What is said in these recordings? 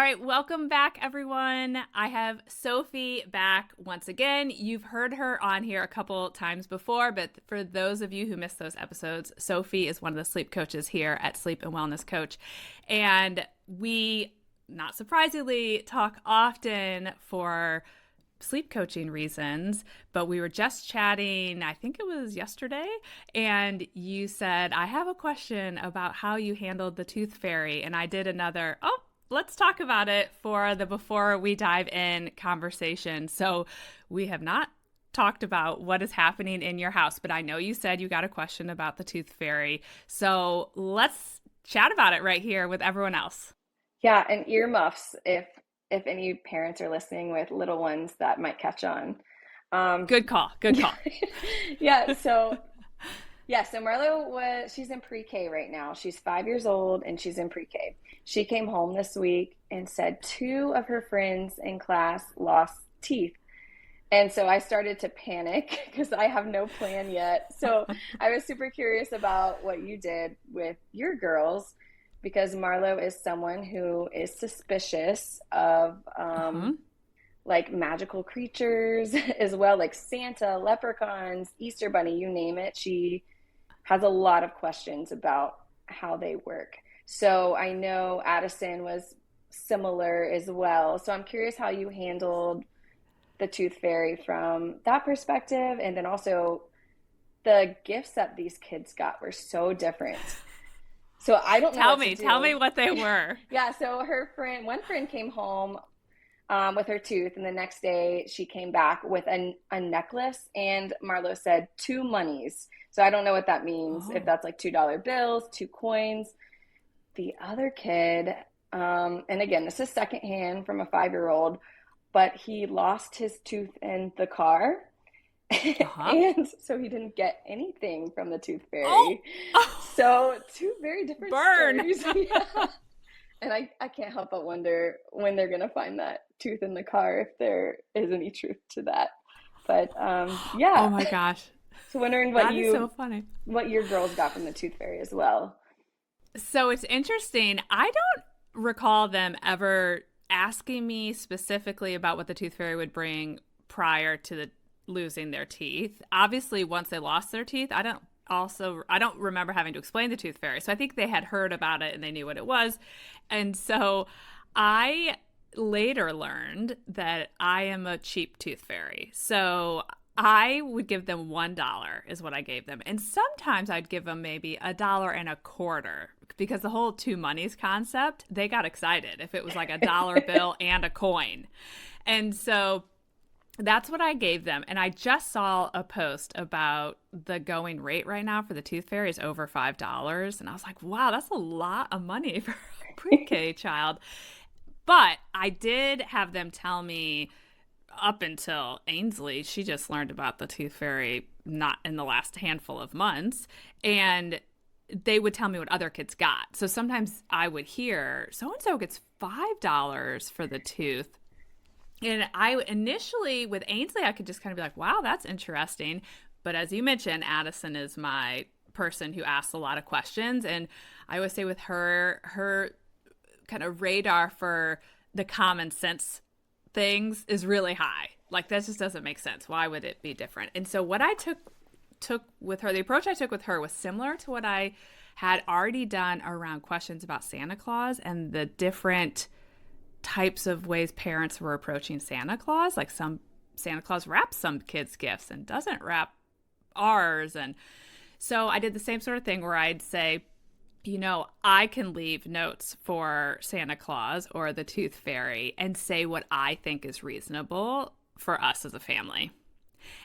All right, welcome back, everyone. I have Sophie back once again. You've heard her on here a couple times before, but for those of you who missed those episodes, Sophie is one of the sleep coaches here at Sleep and Wellness Coach. And we, not surprisingly, talk often for sleep coaching reasons, but we were just chatting, I think it was yesterday, and you said, I have a question about how you handled the tooth fairy. And I did another, let's talk about it for the before we dive in conversation. So we have not talked about what is happening in your house, but I know you said you got a question about the tooth fairy. So let's chat about it right here with everyone else. Yeah, and earmuffs if any parents are listening with little ones that might catch on. Good call. Good call. Yeah, so she's in pre-K right now. She's 5 years old and she's in pre-K. She came home this week and said two of her friends in class lost teeth. And so I started to panic because I have no plan yet. So I was super curious about what you did with your girls because Marlo is someone who is suspicious of like magical creatures as well, like Santa, leprechauns, Easter Bunny, you name it. She has a lot of questions about how they work. So I know Addison was similar as well. So I'm curious how you handled the tooth fairy from that perspective. And then also the gifts that these kids got were so different. So I don't know what to do. Tell me what they were. Yeah, so one friend came home with her tooth, and the next day she came back with a necklace, and Marlo said 2 monies. So I don't know what that means, if that's like $2 bills, 2 coins. The other kid, and again, this is secondhand from a 5-year-old, but he lost his tooth in the car. And so he didn't get anything from the tooth fairy. So 2 very different stories. Yeah. And I can't help but wonder when they're going to find that tooth in the car, if there is any truth to that. But yeah. Oh my gosh. So wondering That is so funny. what your girls got from the tooth fairy as well. So it's interesting. I don't recall them ever asking me specifically about what the tooth fairy would bring prior to losing their teeth. Obviously, once they lost their teeth, I don't remember having to explain the tooth fairy. So I think they had heard about it and they knew what it was. And so I later learned that I am a cheap tooth fairy. So I would give them $1 is what I gave them. And sometimes I'd give them maybe $1.25 because the whole 2 monies concept, they got excited if it was like a dollar bill and a coin. And so that's what I gave them. And I just saw a post about the going rate right now for the tooth fairy is over $5. And I was like, wow, that's a lot of money for a pre-K child. But I did have them tell me up until Ainsley, she just learned about the tooth fairy not in the last handful of months. And they would tell me what other kids got. So sometimes I would hear, so-and-so gets $5 for the tooth. And I initially, with Ainsley, I could just kind of be like, wow, that's interesting. But as you mentioned, Addison is my person who asks a lot of questions. And I always say with her kind of radar for the common sense things is really high. Like, that just doesn't make sense. Why would it be different? And so what I took with her, the approach I took with her was similar to what I had already done around questions about Santa Claus and the different types of ways parents were approaching Santa Claus. Like, some Santa Claus wraps some kids' gifts and doesn't wrap ours. And so I did the same sort of thing where I'd say, I can leave notes for Santa Claus or the tooth fairy and say what I think is reasonable for us as a family.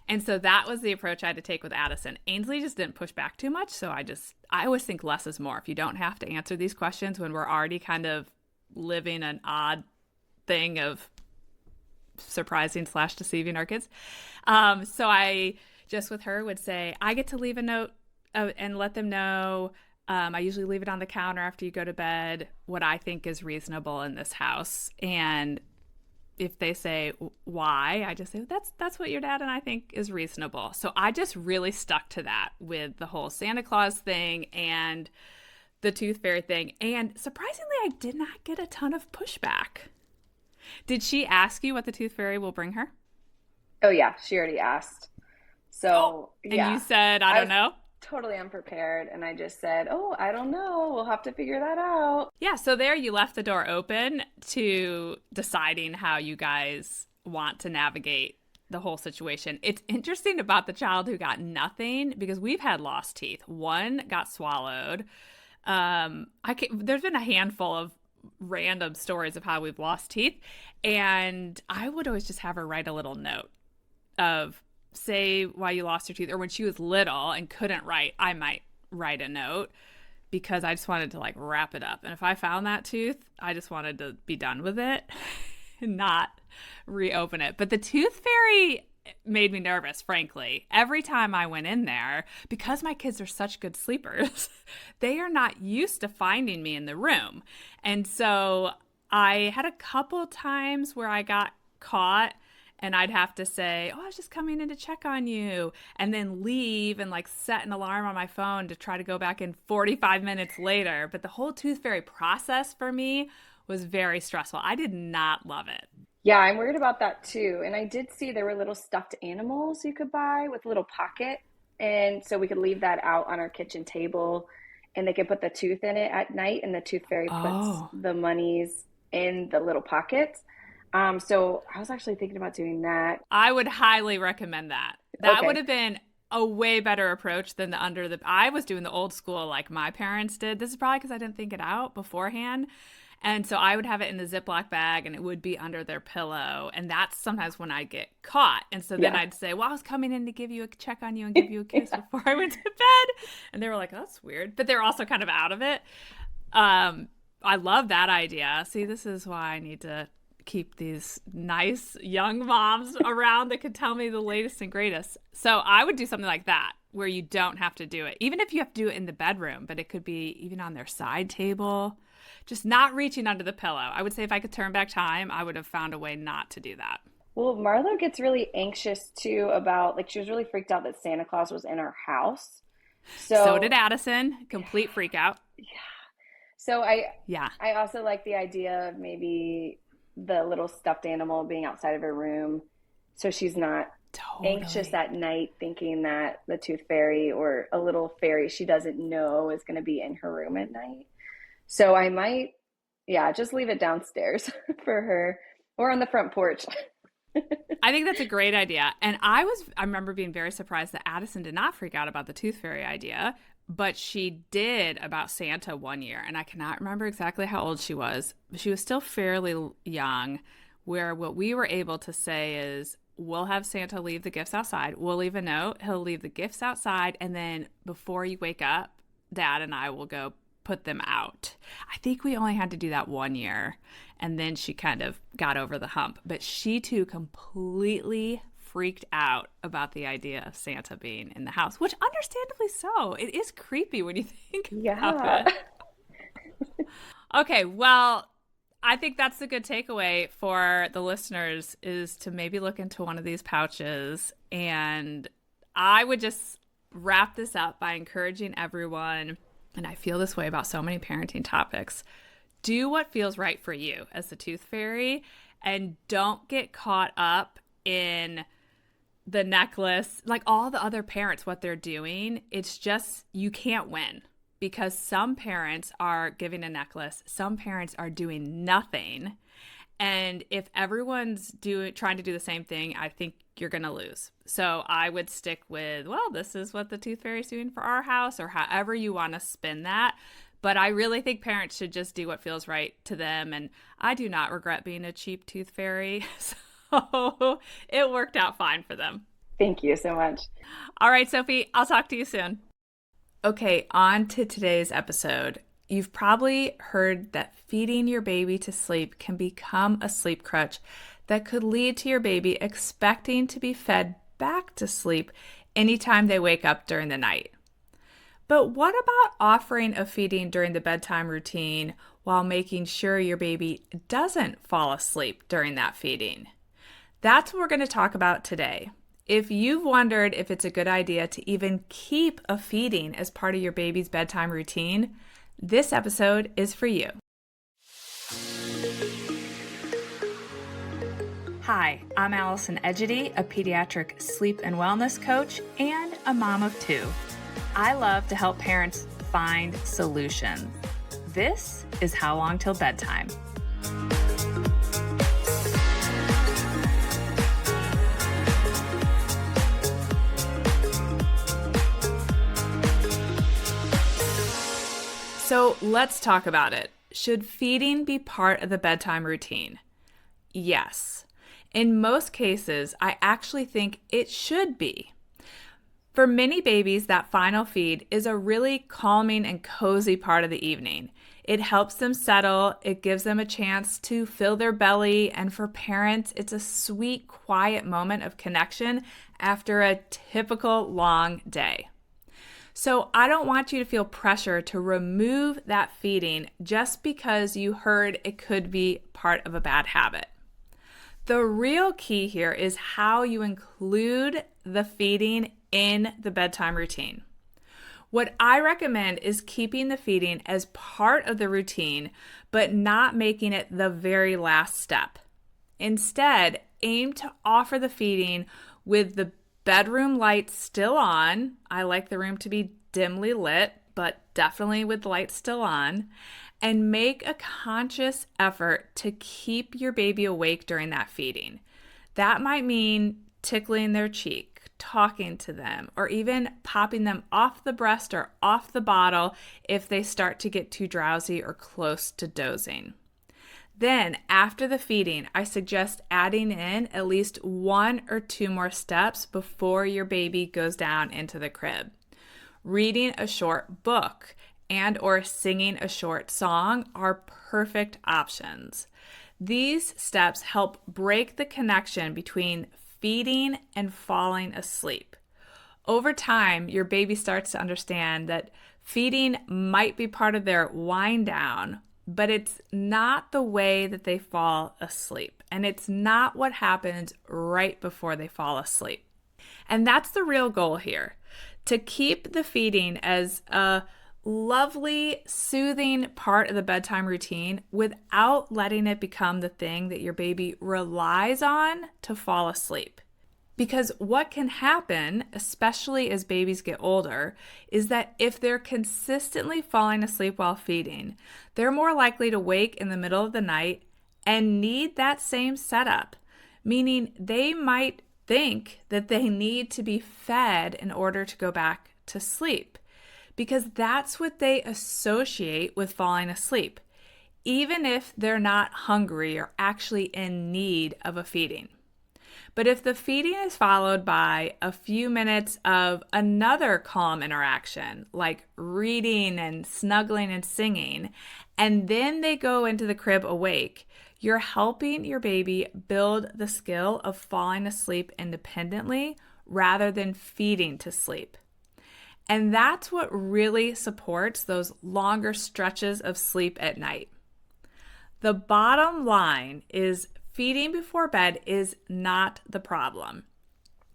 And so that was the approach I had to take with Addison. Ainsley just didn't push back too much. So I always think less is more. If you don't have to answer these questions when we're already kind of living an odd thing of surprising / deceiving our kids. So I just with her would say, I get to leave a note and let them know. I usually leave it on the counter after you go to bed, what I think is reasonable in this house. And if they say why, I just say, that's what your dad and I think is reasonable. So I just really stuck to that with the whole Santa Claus thing and the tooth fairy thing. And surprisingly, I did not get a ton of pushback. Did she ask you what the tooth fairy will bring her? Oh yeah, she already asked. So And you yeah, said, I I don't was know? totally unprepared, and I just said, "Oh, I don't know. We'll have to figure that out." Yeah, so there you left the door open to deciding how you guys want to navigate the whole situation. It's interesting about the child who got nothing because we've had lost teeth. One got swallowed. There's been a handful of random stories of how we've lost teeth, and I would always just have her write a little note of say why you lost your teeth, or when she was little and couldn't write, I might write a note because I just wanted to like wrap it up. And if I found that tooth, I just wanted to be done with it and not reopen it. But the tooth fairy made me nervous, frankly. Every time I went in there, because my kids are such good sleepers, they are not used to finding me in the room. And so I had a couple times where I got caught and I'd have to say, oh, I was just coming in to check on you, and then leave and like set an alarm on my phone to try to go back in 45 minutes later. But the whole tooth fairy process for me was very stressful. I did not love it. Yeah, I'm worried about that too. And I did see there were little stuffed animals you could buy with a little pocket. And so we could leave that out on our kitchen table and they could put the tooth in it at night and the tooth fairy puts Oh, the monies in the little pockets. So I was actually thinking about doing that. I would highly recommend that. That would Okay. have been a way better approach than the under the. I was doing the old school like my parents did. This is probably because I didn't think it out beforehand. And so I would have it in the Ziploc bag and it would be under their pillow. And that's sometimes when I get caught. And so then Yeah. I'd say, well, I was coming in to give you a check on you and give you a kiss before I went to bed. And they were like, oh, that's weird. But they're also kind of out of it. I love that idea. See, this is why I need to keep these nice young moms around that could tell me the latest and greatest. So I would do something like that where you don't have to do it, even if you have to do it in the bedroom, but it could be even on their side table, just not reaching under the pillow. I would say if I could turn back time, I would have found a way not to do that. Well, Marlo gets really anxious too about, like, she was really freaked out that Santa Claus was in our house. So did So, Addison, complete freak out. yeah. So Yeah, I also like the idea of maybe the little stuffed animal being outside of her room so she's not anxious totally. at night thinking that the tooth fairy or a little fairy she doesn't know is going to be in her room at night. So I might, yeah, just leave it downstairs for her or on the front porch. I think that's a great idea. And I remember being very surprised that Addison did not freak out about the tooth fairy idea, but she did about Santa one year. And I cannot remember exactly how old she was, but she was still fairly young, where what we were able to say is, we'll have Santa leave the gifts outside. We'll leave a note. He'll leave the gifts outside. And then before you wake up, Dad and I will go put them out. I think we only had to do that one year. And then she kind of got over the hump. But she too completely freaked out about the idea of Santa being in the house, which understandably so. It is creepy when you think about Yeah. it. Okay, well, I think that's a good takeaway for the listeners is to maybe look into one of these pouches. And I would just wrap this up by encouraging everyone, and I feel this way about so many parenting topics, do what feels right for you as the tooth fairy and don't get caught up in the necklace, like all the other parents, what they're doing. It's just, you can't win because some parents are giving a necklace, some parents are doing nothing. And if everyone's trying to do the same thing, I think you're going to lose. So I would stick with, well, this is what the tooth fairy's doing for our house, or however you want to spin that. But I really think parents should just do what feels right to them. And I do not regret being a cheap tooth fairy. So it worked out fine for them. Thank you so much. All right, Sophie, I'll talk to you soon. Okay, on to today's episode. You've probably heard that feeding your baby to sleep can become a sleep crutch that could lead to your baby expecting to be fed back to sleep anytime they wake up during the night. But what about offering a feeding during the bedtime routine while making sure your baby doesn't fall asleep during that feeding? That's what we're going to talk about today. If you've wondered if it's a good idea to even keep a feeding as part of your baby's bedtime routine, This episode is for you. Hi, I'm Allison Egidi, a pediatric sleep and wellness coach and a mom of two. I love to help parents find solutions. This is How Long Till Bedtime. So let's talk about it. Should feeding be part of the bedtime routine? Yes. In most cases, I actually think it should be. For many babies, that final feed is a really calming and cozy part of the evening. It helps them settle, it gives them a chance to fill their belly, and for parents, it's a sweet, quiet moment of connection after a typical long day. So I don't want you to feel pressure to remove that feeding just because you heard it could be part of a bad habit. The real key here is how you include the feeding in the bedtime routine. What I recommend is keeping the feeding as part of the routine, but not making it the very last step. Instead, aim to offer the feeding with the bedroom lights still on. I like the room to be dimly lit, but definitely with the lights still on. And make a conscious effort to keep your baby awake during that feeding. That might mean tickling their cheek, talking to them, or even popping them off the breast or off the bottle if they start to get too drowsy or close to dozing. Then, after the feeding, I suggest adding in at least 1 or 2 more steps before your baby goes down into the crib. Reading a short book and or singing a short song are perfect options. These steps help break the connection between feeding and falling asleep. Over time, your baby starts to understand that feeding might be part of their wind down, but it's not the way that they fall asleep. And it's not what happens right before they fall asleep. And that's the real goal here, to keep the feeding as a lovely, soothing part of the bedtime routine without letting it become the thing that your baby relies on to fall asleep. Because what can happen, especially as babies get older, is that if they're consistently falling asleep while feeding, they're more likely to wake in the middle of the night and need that same setup, meaning they might think that they need to be fed in order to go back to sleep, because that's what they associate with falling asleep, even if they're not hungry or actually in need of a feeding. But if the feeding is followed by a few minutes of another calm interaction, like reading and snuggling and singing, and then they go into the crib awake, you're helping your baby build the skill of falling asleep independently rather than feeding to sleep. And that's what really supports those longer stretches of sleep at night. The bottom line is feeding before bed is not the problem.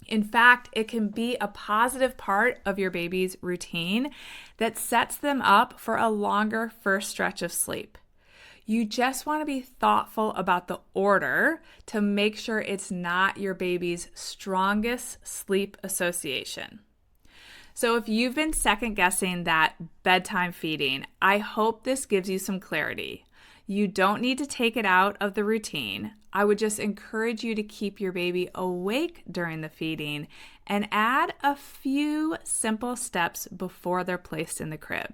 In fact, it can be a positive part of your baby's routine that sets them up for a longer first stretch of sleep. You just want to be thoughtful about the order to make sure it's not your baby's strongest sleep association. So if you've been second guessing that bedtime feeding, I hope this gives you some clarity. You don't need to take it out of the routine. I would just encourage you to keep your baby awake during the feeding and add a few simple steps before they're placed in the crib.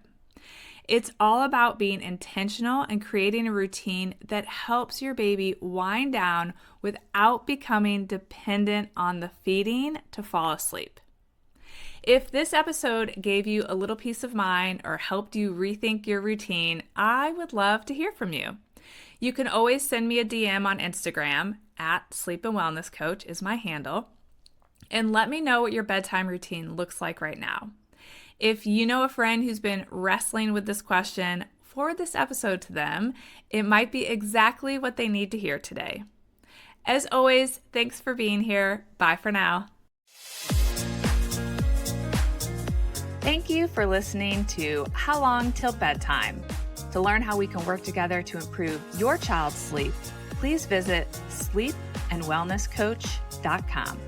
It's all about being intentional and creating a routine that helps your baby wind down without becoming dependent on the feeding to fall asleep. If this episode gave you a little peace of mind or helped you rethink your routine, I would love to hear from you. You can always send me a DM on Instagram, @Sleep and Wellness Coach is my handle, and let me know what your bedtime routine looks like right now. If you know a friend who's been wrestling with this question, forward this episode to them. It might be exactly what they need to hear today. As always, thanks for being here. Bye for now. Thank you for listening to How Long Till Bedtime. To learn how we can work together to improve your child's sleep, pleep and wellnesscoach.com.